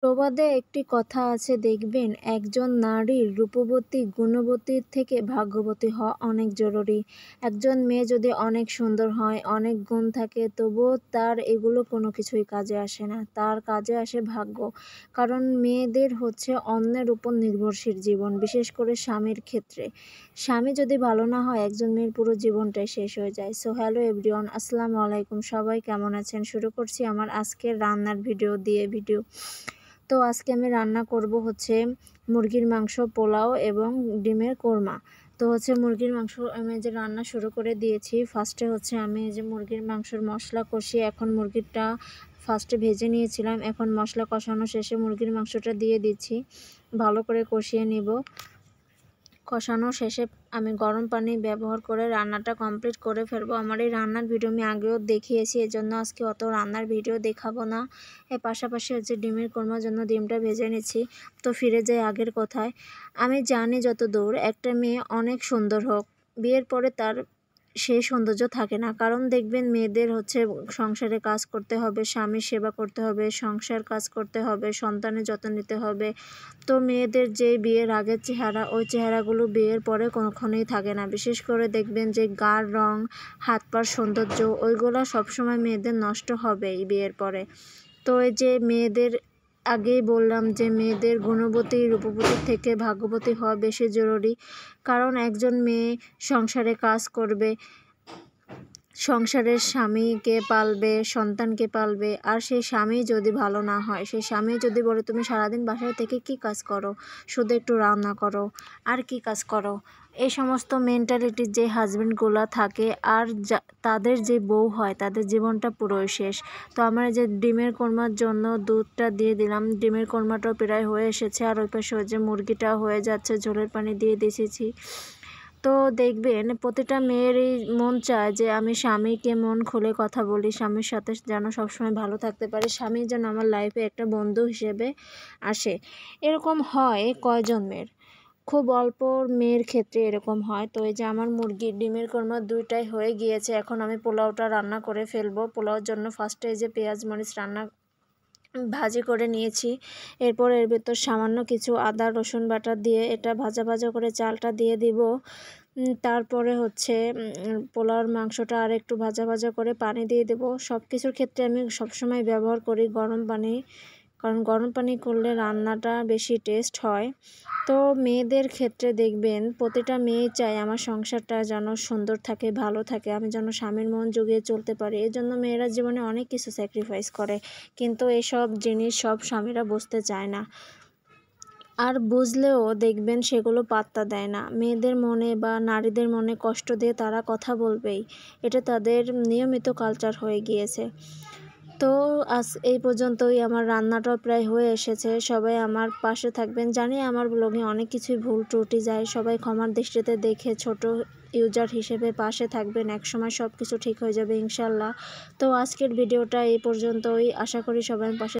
প্রবাদে একটি কথা আছে দেখবেন, একজন নারীর রূপবতী গুণবতীর থেকে ভাগ্যবতী হওয়া অনেক জরুরি। একজন মেয়ে যদি অনেক সুন্দর হয়, অনেক গুণ থাকে, তবুও তার এগুলো কোনো কিছুই কাজে আসে না। তার কাজে আসে ভাগ্য। কারণ মেয়েদের হচ্ছে অন্যের উপর নির্ভরশীল জীবন, বিশেষ করে স্বামীর ক্ষেত্রে। স্বামী যদি ভালো না হয়, একজন মেয়ের পুরো জীবনটাই শেষ হয়ে যায়। সো হ্যালো এভরিওয়ান, আসসালামু আলাইকুম। সবাই কেমন আছেন? শুরু করছি আমার আজকের রান্নার ভিডিও। তো আজকে আমি রান্না করব হচ্ছে মুরগির মাংস, পোলাও এবং ডিমের কোরমা। তো হচ্ছে মুরগির মাংস আমি যে রান্না শুরু করে দিয়েছি। ফার্স্টে হচ্ছে আমি যে মুরগির মাংসের মশলা কষিয়ে, এখন মুরগিটা ফার্স্টে ভেজে নিয়েছিলাম, এখন মশলা কষানো শেষে মুরগির মাংসটা দিয়ে দিচ্ছি, ভালো করে কষিয়ে নিব। কষানো শেষে আমি গরম পানি ব্যবহার করে রান্নাটা কমপ্লিট করে ফেলবো। আমার এই রান্নার ভিডিও আমি আগেও দেখিয়েছি, এজন্য আজকে অত রান্নার ভিডিও দেখাবো না। এর পাশাপাশি হচ্ছে ডিমের কোরমার জন্য ডিমটা ভেজে নিচ্ছি। তো ফিরে যাই আগের কথায়। আমি জানি যতদূর একটা মেয়ে অনেক সুন্দর হোক, বিয়ের পরে তার সেই সৌন্দর্য থাকে না। কারণ দেখবেন মেয়েদের হচ্ছে সংসারে কাজ করতে হবে, স্বামীর সেবা করতে হবে, সংসার কাজ করতে হবে, সন্তানের যত্ন নিতে হবে। তো মেয়েদের যে বিয়ের আগের চেহারা, ওই চেহারাগুলো বিয়ের পরে কখনোই থাকে না। বিশেষ করে দেখবেন যে গার রং, হাত পার সৌন্দর্য, ওইগুলো সবসময় মেয়েদের নষ্ট হবেই বিয়ের পরে। তো এই যে মেয়েদের, আগেই বললাম যে মেয়েদের গুণবতী রূপবতীর থেকে ভাগ্যবতী হওয়া বেশি জরুরি। কারণ একজন মেয়ে সংসারে কাজ করবে, সংসারের স্বামীকে পালবে, সন্তানকে পালবে, আর সেই স্বামী যদি ভালো না হয়, সেই স্বামী যদি বলে তুমি সারাদিন বাসায় থেকে কি কাজ করো, শুধু একটু রান্না করো, আর কি কাজ করো, এই সমস্ত মেন্টালিটির যে হাজবেন্ডগুলো থাকে, আর তাদের যে বউ হয়, তাদের জীবনটা পুরোই শেষ। তো আমার যে ডিমের কোরমার জন্য দুধটা দিয়ে দিলাম, ডিমের কোরমাটাও প্রায় হয়ে এসেছে, আর ওই পাশে যে মুরগিটা হয়ে যাচ্ছে, ঝোলের পানি দিয়ে দিয়েছি। তো দেখবেন প্রতিটা মেয়েরই মন চায় যে আমি স্বামীকে মন খুলে কথা বলি, স্বামীর সাথে যেন সবসময় ভালো থাকতে পারি, স্বামী যেন আমার লাইফে একটা বন্ধু হিসেবে আসে। এরকম হয় কয়জন মেয়ের, খুব অল্প মেয়ের ক্ষেত্রে এরকম হয়। তো এই যে আমার মুরগির ডিমের কোরমা দুইটাই হয়ে গিয়েছে, এখন আমি পোলাওটা রান্না করে ফেলবো। পোলাওর জন্য ফার্স্টে এই যে পেঁয়াজ মরিচ ভাজি করে নিয়েছি। এরপর এর ভেতর সামান্য কিছু আদা রসুন বাটা দিয়ে এটা ভাজা ভাজা করে চালটা দিয়ে দিব। তারপরে হচ্ছে পোলাওর মাংসটা আর একটু ভাজা ভাজা করে পানি দিয়ে দেব। সব কিছুর ক্ষেত্রে আমি সবসময় ব্যবহার করি গরম পানি, কারণ গরম পানি করলে রান্নাটা বেশি টেস্ট হয়। তো মেয়েদের ক্ষেত্রে দেখবেন প্রতিটা মেয়ে চায় আমার সংসারটা যেন সুন্দর থাকে, ভালো থাকে, আমি যেন স্বামীর মন জুগিয়ে চলতে পারি। এই জন্য মেয়েরা জীবনে অনেক কিছু স্যাক্রিফাইস করে, কিন্তু এসব জিনিস সব স্বামীরা বুঝতে চায় না। আর বুঝলেও দেখবেন সেগুলো পাত্তা দেয় না। মেয়েদের মনে বা নারীদের মনে কষ্ট দিয়ে তারা কথা বলবেই, এটা তাদের নিয়মিত কালচার হয়ে গিয়েছে। তো আজ এই পর্যন্তই, আমার রান্নাটাও প্রায় হয়ে এসেছে। সবাই আমার পাশে থাকবেন। জানি আমার ব্লগে অনেক কিছুই ভুল ত্রুটি যায়, সবাই ক্ষমার দৃষ্টিতে দেখে ছোট ইউজার হিসেবে পাশে থাকবেন। একসময় সব কিছু ঠিক হয়ে যাবে ইনশাল্লাহ। তো আজকের ভিডিওটা এই পর্যন্তই, আশা করি সবাই পাশে